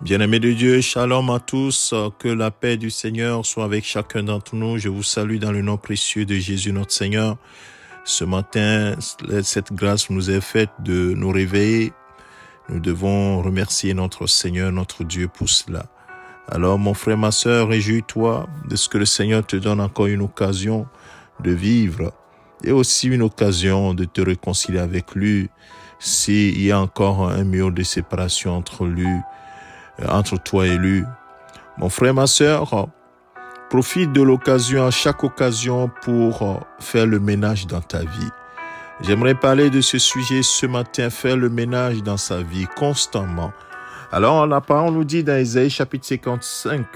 Bien-aimés de Dieu, shalom à tous, que la paix du Seigneur soit avec chacun d'entre nous. Je vous salue dans le nom précieux de Jésus notre Seigneur. Ce matin, cette grâce nous est faite de nous réveiller. Nous devons remercier notre Seigneur, notre Dieu pour cela. Alors mon frère, ma sœur, réjouis-toi de ce que le Seigneur te donne encore une occasion de vivre et aussi une occasion de te réconcilier avec lui s'il y a encore un mur de séparation entre toi et lui. Mon frère, ma sœur, profite de l'occasion, à chaque occasion, pour faire le ménage dans ta vie. J'aimerais parler de ce sujet ce matin, faire le ménage dans sa vie constamment. Alors, la parole nous dit dans Ésaïe chapitre 55,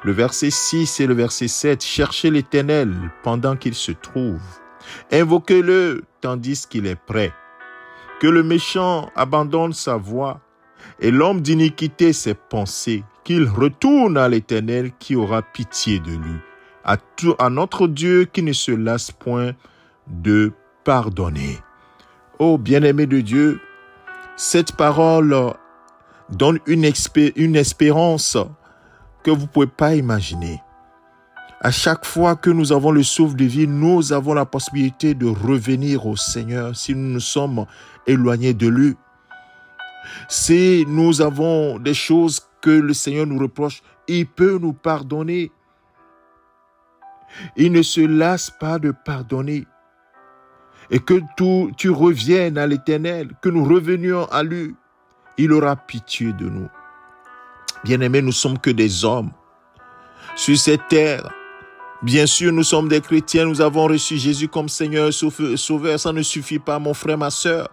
le verset 6 et le verset 7, « Cherchez l'Éternel pendant qu'il se trouve, invoquez-le tandis qu'il est prêt, que le méchant abandonne sa voie, et l'homme d'iniquité ses pensées, qu'il retourne à l'Éternel qui aura pitié de lui, à notre Dieu qui ne se lasse point de pardonner. » Oh, bien-aimé de Dieu, cette parole donne une espérance que vous ne pouvez pas imaginer. À chaque fois que nous avons le souffle de vie, nous avons la possibilité de revenir au Seigneur si nous nous sommes éloignés de lui. Si nous avons des choses que le Seigneur nous reproche, il peut nous pardonner. Il ne se lasse pas de pardonner. Et que tu reviennes à l'Éternel, que nous revenions à lui, il aura pitié de nous. Bien-aimés, nous ne sommes que des hommes sur cette terre. Bien sûr, nous sommes des chrétiens, nous avons reçu Jésus comme Seigneur et Sauveur. Ça ne suffit pas, mon frère, ma sœur.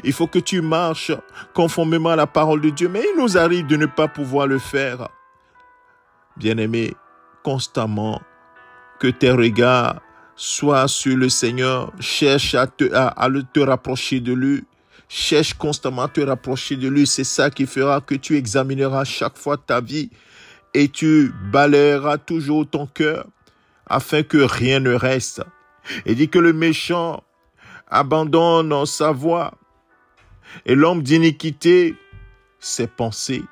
Il faut que tu marches conformément à la parole de Dieu. Mais il nous arrive de ne pas pouvoir le faire. Bien-aimé, constamment, que tes regards soient sur le Seigneur. Cherche à te rapprocher de lui. Cherche constamment à te rapprocher de lui. C'est ça qui fera que tu examineras chaque fois ta vie et tu balayeras toujours ton cœur afin que rien ne reste. Et dit que le méchant abandonne sa voie et l'homme d'iniquité ses pensées.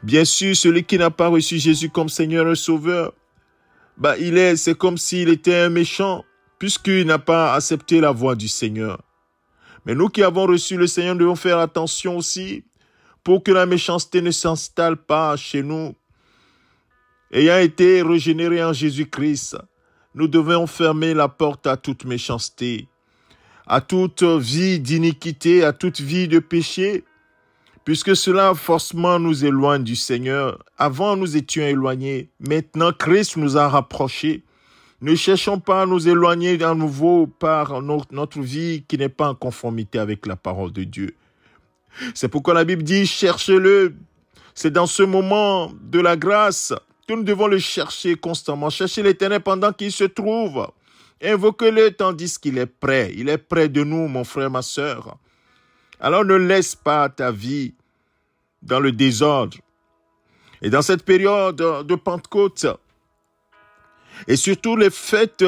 Bien sûr, celui qui n'a pas reçu Jésus comme Seigneur et Sauveur, c'est comme s'il était un méchant, puisqu'il n'a pas accepté la voie du Seigneur. Mais nous qui avons reçu le Seigneur, devons faire attention aussi pour que la méchanceté ne s'installe pas chez nous. Ayant été régénérés en Jésus-Christ, nous devons fermer la porte à toute méchanceté, à toute vie d'iniquité, à toute vie de péché, puisque cela forcément nous éloigne du Seigneur. Avant, nous étions éloignés. Maintenant, Christ nous a rapprochés. Ne cherchons pas à nous éloigner à nouveau par notre vie qui n'est pas en conformité avec la parole de Dieu. C'est pourquoi la Bible dit, cherchez-le. C'est dans ce moment de la grâce que nous devons le chercher constamment. Cherchez l'Éternel pendant qu'il se trouve. Invoquez-le tandis qu'il est prêt. Il est près de nous, mon frère, ma sœur. Alors ne laisse pas ta vie dans le désordre. Et dans cette période de Pentecôte, et surtout les fêtes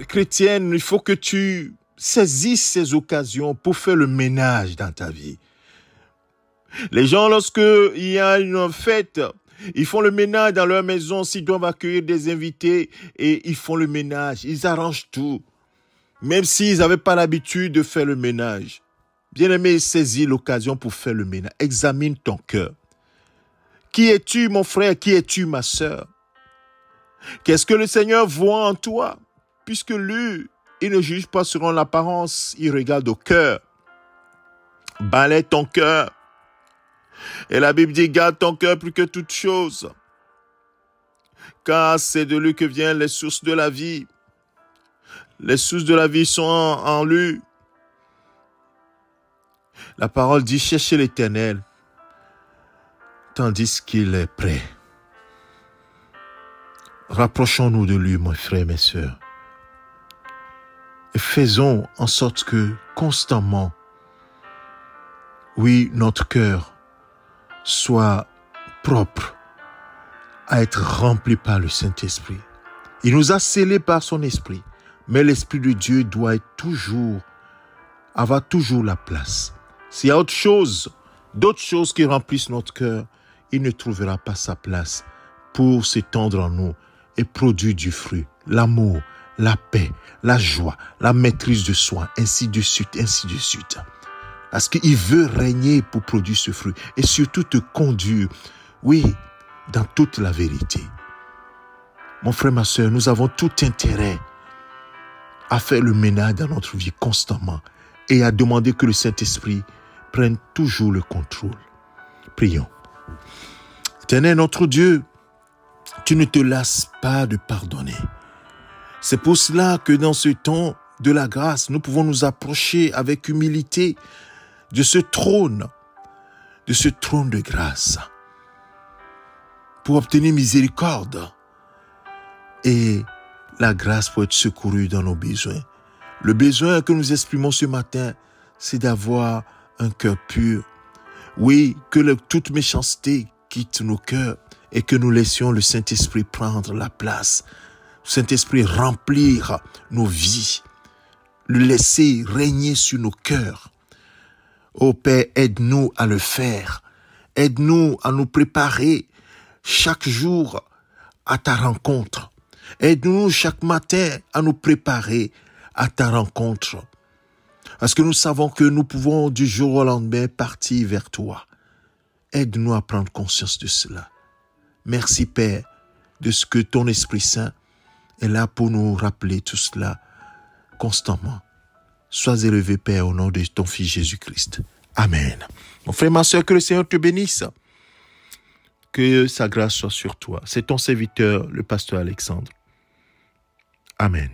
chrétiennes, il faut que tu saisisses ces occasions pour faire le ménage dans ta vie. Les gens, lorsqu'il y a une fête, ils font le ménage dans leur maison. S'ils doivent accueillir des invités, et ils font le ménage. Ils arrangent tout. Même s'ils n'avaient pas l'habitude de faire le ménage. Bien-aimé, saisis l'occasion pour faire le ménage. Examine ton cœur. Qui es-tu, mon frère? Qui es-tu, ma sœur? Qu'est-ce que le Seigneur voit en toi? Puisque lui, il ne juge pas selon l'apparence, il regarde au cœur. Balaie ton cœur. Et la Bible dit, garde ton cœur plus que toute chose. Car c'est de lui que viennent les sources de la vie. Les sources de la vie sont en lui. La parole dit, cherchez l'Éternel, tandis qu'il est prêt. Rapprochons-nous de lui, mon frère, mes sœurs. Et faisons en sorte que, constamment, oui, notre cœur soit propre à être rempli par le Saint-Esprit. Il nous a scellés par son esprit, mais l'Esprit de Dieu doit avoir toujours la place. S'il y a d'autres choses qui remplissent notre cœur, il ne trouvera pas sa place pour s'étendre en nous et produire du fruit, l'amour, la paix, la joie, la maîtrise de soi, ainsi de suite, ainsi de suite. Parce qu'il veut régner pour produire ce fruit et surtout te conduire, oui, dans toute la vérité. Mon frère, ma soeur, nous avons tout intérêt à faire le ménage dans notre vie constamment et à demander que le Saint-Esprit prenne toujours le contrôle. Prions. Éternel, notre Dieu, tu ne te lasses pas de pardonner. C'est pour cela que dans ce temps de la grâce, nous pouvons nous approcher avec humilité de ce trône de grâce, pour obtenir miséricorde et la grâce pour être secouru dans nos besoins. Le besoin que nous exprimons ce matin, c'est d'avoir un cœur pur. Oui, que toute méchanceté quitte nos cœurs et que nous laissions le Saint-Esprit prendre la place. Le Saint-Esprit remplir nos vies, le laisser régner sur nos cœurs. Ô Père, aide-nous à le faire. Aide-nous à nous préparer chaque jour à ta rencontre. Aide-nous chaque matin à nous préparer à ta rencontre. Parce que nous savons que nous pouvons du jour au lendemain partir vers toi. Aide-nous à prendre conscience de cela. Merci Père de ce que ton Esprit Saint est là pour nous rappeler tout cela constamment. Sois élevé Père au nom de ton Fils Jésus-Christ. Amen. Mon frère, ma soeur, que le Seigneur te bénisse. Que sa grâce soit sur toi. C'est ton serviteur, le pasteur Alexandre. Amen.